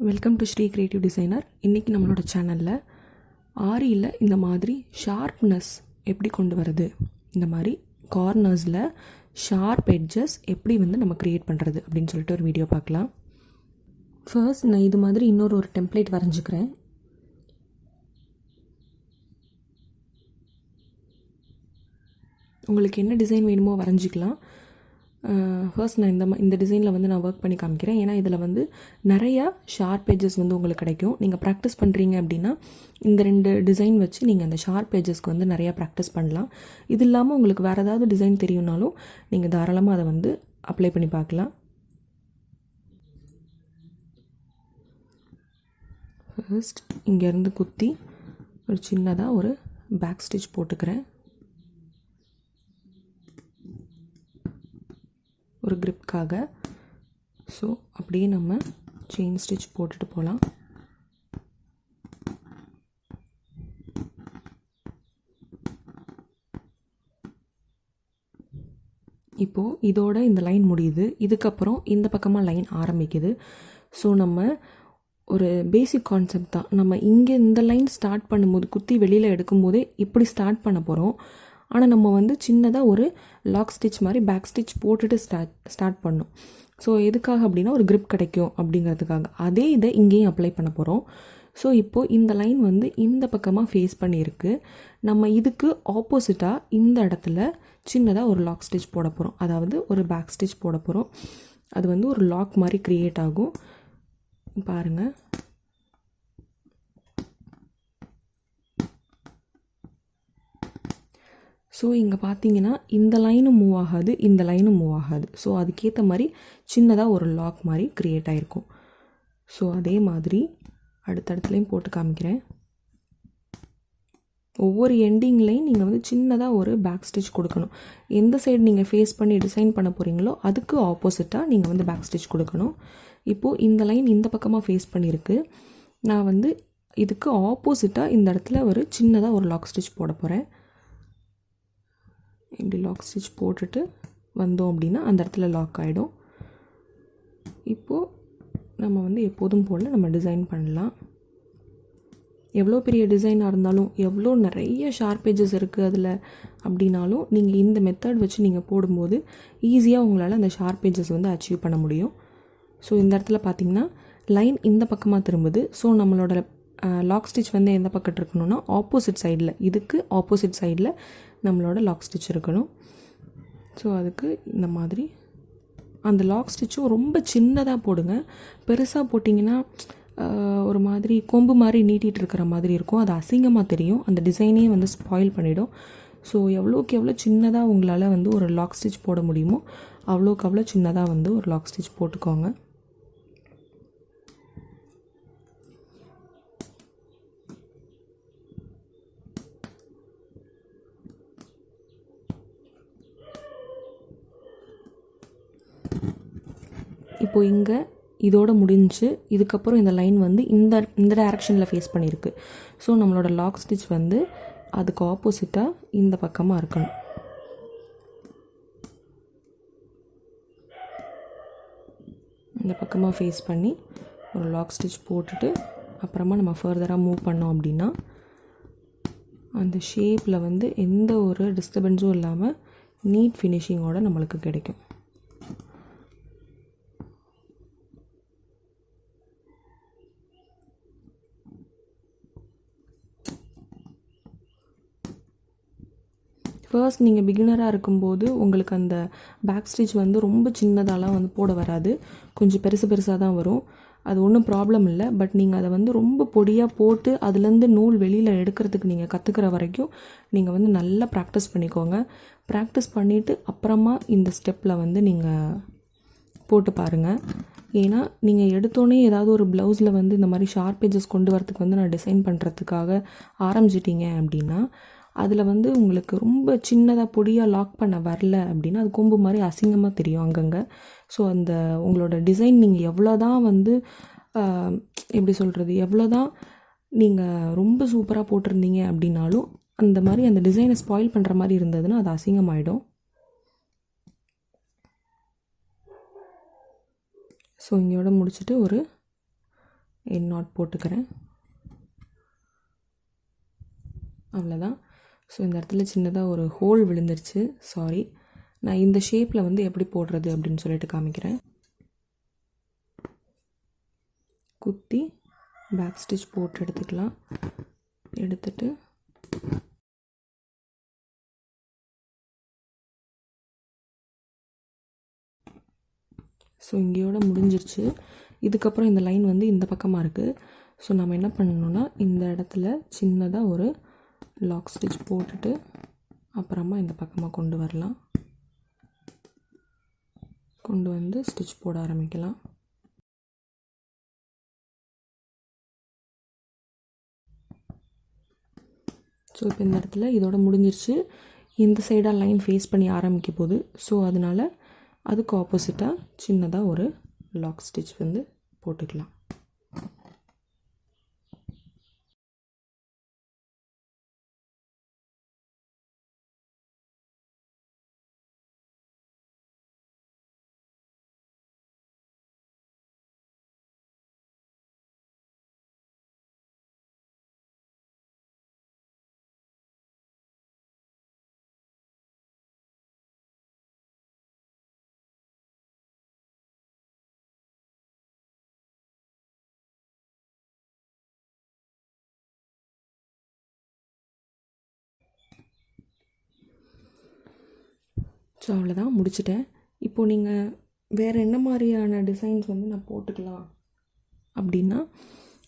Welcome to Sri creative designer. இன்றைக்கி நம்மளோட சேனலில் ஆரியில் இந்த மாதிரி ஷார்ப்னஸ் எப்படி கொண்டு வருது, இந்த மாதிரி கார்னர்ஸில் ஷார்ப் எட்ஜஸ் எப்படி நம்ம க்ரியேட் பண்ணுறது அப்படின்னு சொல்லிட்டு ஒரு வீடியோ பார்க்கலாம். ஃபர்ஸ்ட் நான் இது மாதிரி இன்னொரு டெம்ப்ளேட் வரைஞ்சிக்கிறேன். உங்களுக்கு என்ன டிசைன் வேணுமோ வரைஞ்சிக்கலாம். ஃபர்ஸ்ட் நான் இந்த டிசைனில் நான் ஒர்க் பண்ணி காமிக்கிறேன். ஏன்னா இதில் நிறையா ஷார்ப் எட்ஜஸ் உங்களுக்கு கிடைக்கும். நீங்கள் ப்ராக்டிஸ் பண்ணுறீங்க அப்படின்னா இந்த 2 டிசைன் வச்சு நீங்கள் அந்த ஷார்ப் எட்ஜஸ்க்கு நிறையா ப்ராக்டிஸ் பண்ணலாம். இது இல்லாமல் உங்களுக்கு வேறு ஏதாவது டிசைன் தெரியும்னாலும் நீங்கள் தாராளமாக அதை அப்ளை பண்ணி பார்க்கலாம். ஃபர்ஸ்ட் இங்கேருந்து குத்தி ஒரு சின்னதாக ஒரு பேக் ஸ்டிச் போட்டுக்கிறேன். ஒரு கிரிப்காக. ஸோ அப்படியே நம்ம செயின் ஸ்டிச் போட்டுட்டு போகலாம். இப்போது இதோட இந்த லைன் முடியுது. இதுக்கப்புறம் இந்த பக்கமாக லைன் ஆரம்பிக்குது. ஸோ நம்ம ஒரு பேசிக் கான்செப்ட் தான். நம்ம இங்கே இந்த லைன் ஸ்டார்ட் பண்ணும்போது குத்தி வெளியில் எடுக்கும்போதே இப்படி ஸ்டார்ட் பண்ண போகிறோம். ஆனால் நம்ம சின்னதாக ஒரு லாக் ஸ்டிச் மாதிரி பேக் ஸ்டிச் போட்டுட்டு ஸ்டார்ட் பண்ணோம். ஸோ எதுக்காக அப்படின்னா ஒரு கிரிப் கிடைக்கும் அப்படிங்கிறதுக்காக. அதே இதை இங்கேயும் அப்ளை பண்ண போகிறோம். ஸோ இப்போது இந்த லைன் இந்த பக்கமாக ஃபேஸ் பண்ணியிருக்கு. நம்ம இதுக்கு ஆப்போசிட்டாக இந்த இடத்துல சின்னதாக ஒரு லாக் ஸ்டிச் போட போகிறோம். அதாவது ஒரு பேக் ஸ்டிச் போட போகிறோம். அது ஒரு லாக் மாதிரி க்ரியேட் ஆகும். பாருங்கள். ஸோ இங்கே பார்த்தீங்கன்னா இந்த லைனும் மூவ் ஆகாது, இந்த லைனும் மூவ் ஆகாது. ஸோ அதுக்கேற்ற மாதிரி சின்னதாக ஒரு லாக் மாதிரி க்ரியேட் ஆகிருக்கும். ஸோ அதே மாதிரி அடுத்தடுத்துலையும் போட்டு காமிக்கிறேன். ஒவ்வொரு எண்டிங்லையும் நீங்கள் சின்னதாக ஒரு பேக் ஸ்டிச் கொடுக்கணும். எந்த சைடு நீங்கள் ஃபேஸ் பண்ணி டிசைன் பண்ண போகிறீங்களோ அதுக்கு ஆப்போசிட்டாக நீங்கள் பேக் ஸ்டிச் கொடுக்கணும். இப்போது இந்த லைன் இந்த பக்கமாக ஃபேஸ் பண்ணியிருக்கு. நான் இதுக்கு ஆப்போசிட்டாக இந்த இடத்துல ஒரு சின்னதாக ஒரு லாக் ஸ்டிச் போட போகிறேன். இப்படி லாக் ஸ்டிச் போட்டுட்டு வந்தோம் அப்படின்னா அந்த இடத்துல லாக் ஆகிடும். இப்போது நம்ம எப்போதும் போல் நம்ம டிசைன் பண்ணலாம். எவ்வளோ பெரிய டிசைனாக இருந்தாலும், எவ்வளோ நிறைய ஷார்ப் எட்ஜஸ் இருக்குது அதில் அப்படின்னாலும் நீங்கள் இந்த மெத்தட் வச்சு நீங்கள் போடும்போது ஈஸியாக உங்களால் அந்த ஷார்ப் எட்ஜஸ் அச்சீவ் பண்ண முடியும். ஸோ இந்த இடத்துல பார்த்திங்கன்னா லைன் இந்த பக்கமாக திரும்புது. ஸோ நம்மளோட லாக் ஸ்டிச் எந்த பக்கம் இருக்கணும்னா ஆப்போசிட் சைடில், இதுக்கு ஆப்போசிட் சைடில் நம்மளோட லாக் ஸ்டிச் இருக்கணும். ஸோ அதுக்கு இந்த மாதிரி அந்த லாக் ஸ்டிச்சும் ரொம்ப சின்னதாக போடுங்க. பெருசாக போட்டிங்கன்னா ஒரு மாதிரி கொம்பு மாதிரி நீட்டிகிட்டு இருக்கிற மாதிரி இருக்கும். அது அசிங்கமாக தெரியும். அந்த டிசைனே ஸ்பாயில் பண்ணிவிடும். ஸோ எவ்வளோக்கு எவ்வளோ சின்னதாக உங்களால் ஒரு லாக் ஸ்டிச் போட முடியுமோ அவ்வளோக்கு அவ்வளோ சின்னதாக ஒரு லாக் ஸ்டிச் போட்டுக்கோங்க. இப்போது இங்கே இதோடு முடிஞ்சு இதுக்கப்புறம் இந்த லைன் இந்த டைரக்ஷனில் ஃபேஸ் பண்ணியிருக்கு. ஸோ நம்மளோட லாக் ஸ்டிச் அதுக்கு ஆப்போசிட்டாக இந்த பக்கமாக இருக்கணும். இந்த பக்கமாக ஃபேஸ் பண்ணி ஒரு லாக் ஸ்டிச் போட்டுட்டு அப்புறமா நம்ம ஃபர்தராக மூவ் பண்ணோம் அப்படின்னா அந்த ஷேப்பில் எந்த ஒரு டிஸ்டர்பன்ஸும் இல்லாமல் நீட் ஃபினிஷிங்கோடு நம்மளுக்கு கிடைக்கும். ஃபர்ஸ்ட் நீங்கள் பிகினராக இருக்கும்போது உங்களுக்கு அந்த பேக் ஸ்டிச் ரொம்ப சின்னதாலாம் போட வராது. கொஞ்சம் பெருசாக தான் வரும். அது ஒன்றும் ப்ராப்ளம் இல்லை. பட் நீங்கள் அதை ரொம்ப பொடியாக போட்டு அதுலேருந்து நூல் வெளியில் எடுக்கிறதுக்கு நீங்கள் கற்றுக்கிற வரைக்கும் நீங்கள் நல்லா ப்ராக்டிஸ் பண்ணிக்கோங்க. ப்ராக்டிஸ் பண்ணிவிட்டு அப்புறமா இந்த ஸ்டெப்பில் நீங்கள் போட்டு பாருங்கள். ஏன்னா நீங்கள் எடுத்தோன்னே ஏதாவது ஒரு ப்ளவுஸில் இந்த மாதிரி ஷார்ப் எட்ஜஸ் கொண்டு வரத்துக்கு நான் டிசைன் பண்ணுறதுக்காக ஆரம்பிச்சிட்டிங்க அப்படின்னா அதில் உங்களுக்கு ரொம்ப சின்னதாக பொடியாக லாக் பண்ண வரல அப்படின்னா அது கொம்பு மாதிரி அசிங்கமாக தெரியும் அங்கங்கே. ஸோ அந்த உங்களோட டிசைன் நீங்கள் எவ்வளோ தான் எப்படி சொல்கிறது, எவ்வளோ தான் நீங்கள் ரொம்ப சூப்பராக போட்டிருந்தீங்க அப்படின்னாலும் அந்த மாதிரி அந்த டிசைனை ஸ்பாயில் பண்ணுற மாதிரி இருந்ததுன்னா அது அசிங்கமாயிடும். ஸோ இங்கேயோட முடிச்சுட்டு ஒரு என் நாட் போட்டுக்கிறேன். அவ்வளோதான். ஸோ இந்த இடத்துல சின்னதாக ஒரு ஹோல் விழுந்துருச்சு, சாரி. நான் இந்த ஷேப்பில் வந்து எப்படி போடுறது அப்படின்னு சொல்லிட்டு காமிக்கிறேன். குத்தி பேக் ஸ்டிச் போட்டு எடுத்துக்கலாம். எடுத்துட்டு ஸோ இங்கேயோட முடிஞ்சிருச்சு. இதுக்கப்புறம் இந்த லைன் வந்து இந்த பக்கமாக இருக்குது. ஸோ நம்ம என்ன பண்ணணுன்னா இந்த இடத்துல சின்னதாக ஒரு லாக் ஸ்டிச் போட்டுட்டு அப்புறமா இந்த பக்கமாக கொண்டு வரலாம். கொண்டு வந்து ஸ்டிச் போட ஆரம்பிக்கலாம். ஸோ இப்போ இந்த இடத்துல இதோட முடிஞ்சிருச்சு. இந்த சைடாக லைன் ஃபேஸ் பண்ணி ஆரம்பிக்க போகுது. ஸோ அதனால் அதுக்கு ஆப்போசிட்டாக சின்னதாக ஒரு லாக் ஸ்டிச் வந்து போட்டுக்கலாம். ஸோ அவ்வளோதான், முடிச்சிட்டேன். இப்போது நீங்கள் வேறு என்ன மாதிரியான டிசைன்ஸ் வந்து நான் போட்டுக்கலாம் அப்படின்னா,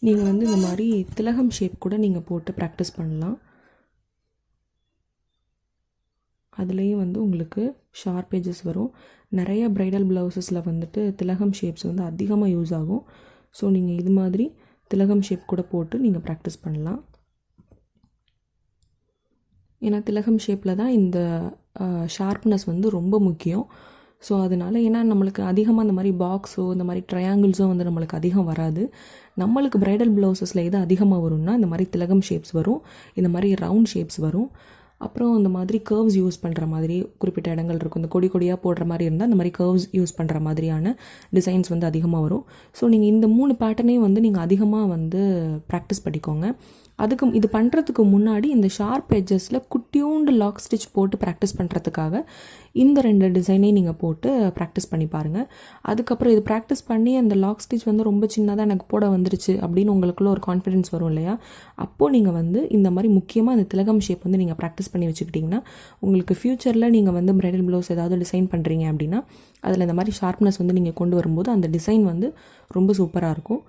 நீங்கள் வந்து இந்த மாதிரி திலகம் ஷேப் கூட நீங்கள் போட்டு ப்ராக்டிஸ் பண்ணலாம். அதுலேயும் வந்து உங்களுக்கு ஷார்ப் எட்ஜஸ் வரும். நிறைய ப்ரைடல் ப்ளவுசஸில் வந்துட்டு திலகம் ஷேப்ஸ் வந்து அதிகமாக யூஸ் ஆகும். ஸோ நீங்கள் இது மாதிரி திலகம் ஷேப் கூட போட்டு நீங்கள் ப்ராக்டிஸ் பண்ணலாம். ஏன்னா திலகம் ஷேப்பில் தான் இந்த ஷார்ப்னஸ் வந்து ரொம்ப முக்கியம். ஸோ அதனால் ஏன்னா நம்மளுக்கு அதிகமாக இந்த மாதிரி பாக்ஸோ இந்த மாதிரி ட்ரையாங்கிள்ஸோ வந்து நம்மளுக்கு அதிகம் வராது. நம்மளுக்கு ப்ரைடல் ப்ளவுசஸில் எது அதிகமாக வரும்னா இந்த மாதிரி திலகம் ஷேப்ஸ் வரும், இந்த மாதிரி ரவுண்ட் ஷேப்ஸ் வரும். அப்புறம் இந்த மாதிரி கர்வ்ஸ் யூஸ் பண்ணுற மாதிரி குறிப்பிட்ட இடங்கள் இருக்கும். இந்த கொடி கொடியாக போடுற மாதிரி இருந்தால் இந்த மாதிரி கர்வ்ஸ் யூஸ் பண்ணுற மாதிரியான டிசைன்ஸ் வந்து அதிகமாக வரும். ஸோ நீங்கள் இந்த 3 பேட்டர்னையும் வந்து நீங்கள் அதிகமாக வந்து ப்ராக்டிஸ் பண்ணிக்கோங்க. அதுக்கு இது பண்ணுறதுக்கு முன்னாடி இந்த ஷார்ப் எட்ஜஸில் குட்டியூண்டு லாக் ஸ்டிச் போட்டு ப்ராக்டிஸ் பண்ணுறதுக்காக இந்த 2 டிசைனையும் நீங்கள் போட்டு ப்ராக்டிஸ் பண்ணி பாருங்கள். அதுக்கப்புறம் இது ப்ராக்டிஸ் பண்ணி அந்த லாக் ஸ்டிச் வந்து ரொம்ப சின்னதாக எனக்கு போட வந்துருச்சு அப்படின்னு உங்களுக்குள்ள ஒரு கான்ஃபிடென்ஸ் வரும் இல்லையா? அப்போது நீங்கள் வந்து இந்த மாதிரி முக்கியமாக இந்த திலகம் ஷேப் வந்து நீங்கள் ப்ராக்டிஸ் பண்ணி வச்சுக்கிட்டிங்கன்னா உங்களுக்கு ஃப்யூச்சரில் நீங்கள் வந்து ப்ரைடல் ப்ளவுஸ் ஏதாவது டிசைன் பண்ணுறீங்க அப்படின்னா அதில் இந்த மாதிரி ஷார்ப்னஸ் வந்து நீங்கள் கொண்டு வரும்போது அந்த டிசைன் வந்து ரொம்ப சூப்பராக இருக்கும்.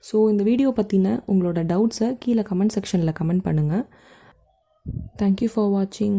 ஸோ இந்த வீடியோ பற்றின உங்களோட டவுட்ஸை கீழே கமெண்ட் செக்ஷனில் கமெண்ட் பண்ணுங்கள். தேங்க்யூ ஃபார் வாட்சிங்.